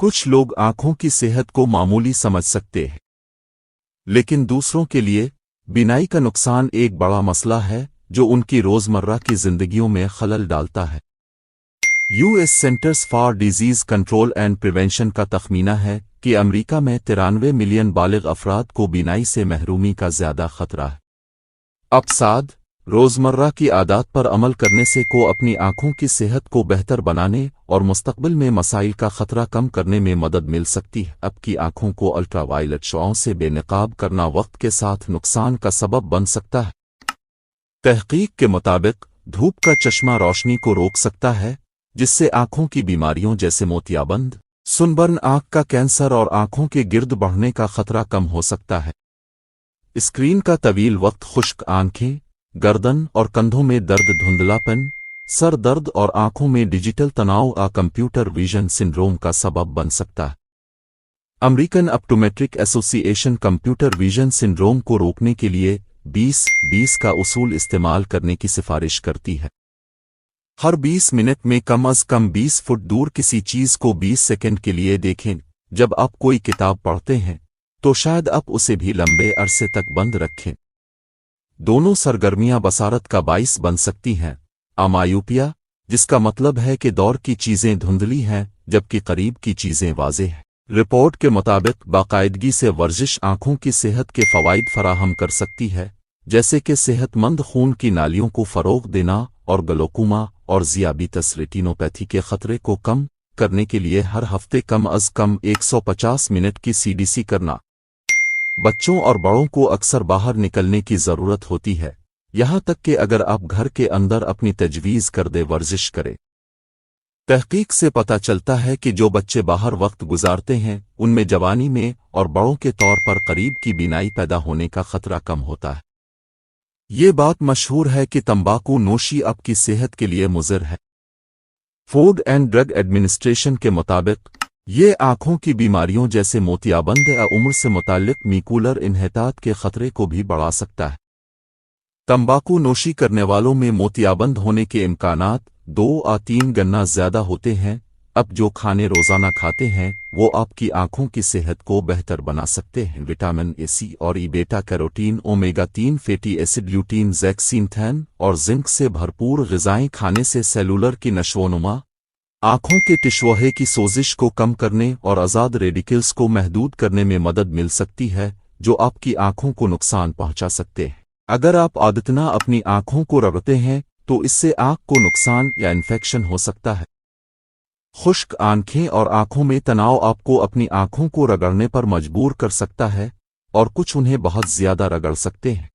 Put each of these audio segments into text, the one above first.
कुछ लोग आंखों की सेहत को मामूली समझ सकते हैं, लेकिन दूसरों के लिए बीनाई का नुकसान एक बड़ा मसला है जो उनकी रोजमर्रा की जिंदगियों में खलल डालता है। US centres for disease control and prevention का तखमीना है कि अमेरिका में 93 मिलियन बालिग अफराद को बीनाई से महरूमी का ज्यादा खतरा है। अबसाद रोजमर्रा की आदत पर अमल करने से को अपनी आंखों की सेहत को बेहतर बनाने और मुस्तकबिल में मसाइल का खतरा कम करने में मदद मिल सकती है। अब की आंखों को अल्ट्रावायलेट शुआओं से बेनकाब करना वक्त के साथ नुकसान का सबब बन सकता है। तहकीक के मुताबिक धूप का चश्मा रोशनी को रोक सकता है, जिससे आंखों की बीमारियों जैसे मोतियाबिंद, सुनबर्न, आंख का कैंसर और आंखों के गिर्द बढ़ने का खतरा कम हो सकता है। स्क्रीन का तवील वक्त खुश्क आंखें, गर्दन और कंधों में दर्द, धुंधलापन, सर दर्द और आंखों में डिजिटल तनाव कंप्यूटर विजन सिंड्रोम का सबब बन सकता है। American optometric association computer vision syndrome को रोकने के लिए 20-20 का उसूल इस्तेमाल करने की सिफारिश करती है। हर 20 मिनट में कम अज कम 20 फुट दूर किसी चीज को 20 सेकंड के लिए देखें। जब आप कोई किताब पढ़ते हैं तो शायद आप उसे भी लंबे अरसे तक बंद रखें। दोनों सरगर्मियां बसारत का बाइस बन सकती हैं। अमायूपिया, जिसका मतलब है कि दौर की चीजें धुंधली हैं जबकि करीब की चीजें वाज़ेह हैं। रिपोर्ट के मुताबिक बाकायदगी से वर्जिश आंखों की सेहत के फवाइद फराहम कर सकती है, जैसे कि सेहतमंद खून की नालियों को फरोग देना और ग्लोकोमा और ज़ियाबीतस रेटिनोपैथी के खतरे को कम करने के लिए हर हफ्ते कम अज कम 150 मिनट की सीडीसी करना। बच्चों और बड़ों को अक्सर बाहर निकलने की ज़रूरत होती है, यहाँ तक कि अगर आप घर के अंदर अपनी तजवीज़ करदे वर्जिश करें। तहकीक से पता चलता है कि जो बच्चे बाहर वक्त गुजारते हैं उनमें जवानी में और बड़ों के तौर पर करीब की बीनाई पैदा होने का खतरा कम होता है। ये बात मशहूर है कि तंबाकू नोशी आपकी सेहत के लिए मुज़िर है। फूड एंड ड्रग एडमिनिस्ट्रेशन के मुताबिक ये आंखों की बीमारियों जैसे मोतियाबिंद या उम्र से मुताल्लिक मैकुलर इन्हेतात के खतरे को भी बढ़ा सकता है। तंबाकू नोशी करने वालों में मोतियाबिंद होने के इम्कानात 2-3 गुना ज्यादा होते हैं। अब जो खाने रोजाना खाते हैं वो आपकी आंखों की सेहत को बेहतर बना सकते हैं। विटामिन ए, सी और E, beta carotene, omega 3 fatty acid, lutein, zeaxanthin और जिंक से भरपूर ग़िज़ाएं खाने से सेलुलर की नशोनुमा, आंखों के टिश्वहे की सोजिश को कम करने और आज़ाद रेडिकल्स को महदूद करने में मदद मिल सकती है, जो आपकी आंखों को नुकसान पहुंचा सकते हैं। अगर आप आदतना अपनी आंखों को रगड़ते हैं तो इससे आंख को नुकसान या इन्फेक्शन हो सकता है। खुश्क आंखें और आंखों में तनाव आपको अपनी आंखों को रगड़ने पर मजबूर कर सकता है और कुछ उन्हें बहुत ज्यादा रगड़ सकते हैं।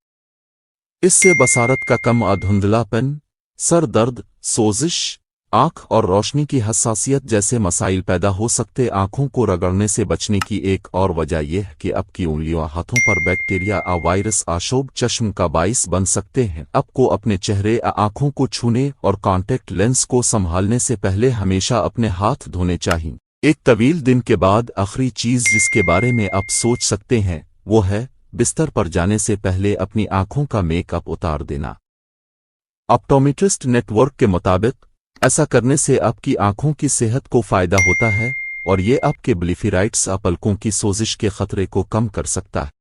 इससे बसारत का कम, धुंधलापन, सर दर्द, सोजिश, आंख और रोशनी की हसासियत जैसे मसाइल पैदा हो सकते। आंखों को रगड़ने से बचने की एक और वजह यह है कि आपकी उंगलियों, हाथों पर बैक्टीरिया वायरस आशोब चश्म का बाइस बन सकते हैं। आपको अपने चेहरे आंखों को छूने और कॉन्टैक्ट लेंस को संभालने से पहले हमेशा अपने हाथ धोने चाहिए। एक तवील दिन के बाद आखिरी चीज जिसके बारे में आप सोच सकते हैं वो है बिस्तर पर जाने से पहले अपनी आंखों का मेकअप उतार देना। ऑप्टोमेट्रिस्ट नेटवर्क के मुताबिक ऐसा करने से आपकी आंखों की सेहत को फायदा होता है और ये आपके ब्लिफिराइट्स, पलकों की सोजिश के खतरे को कम कर सकता है।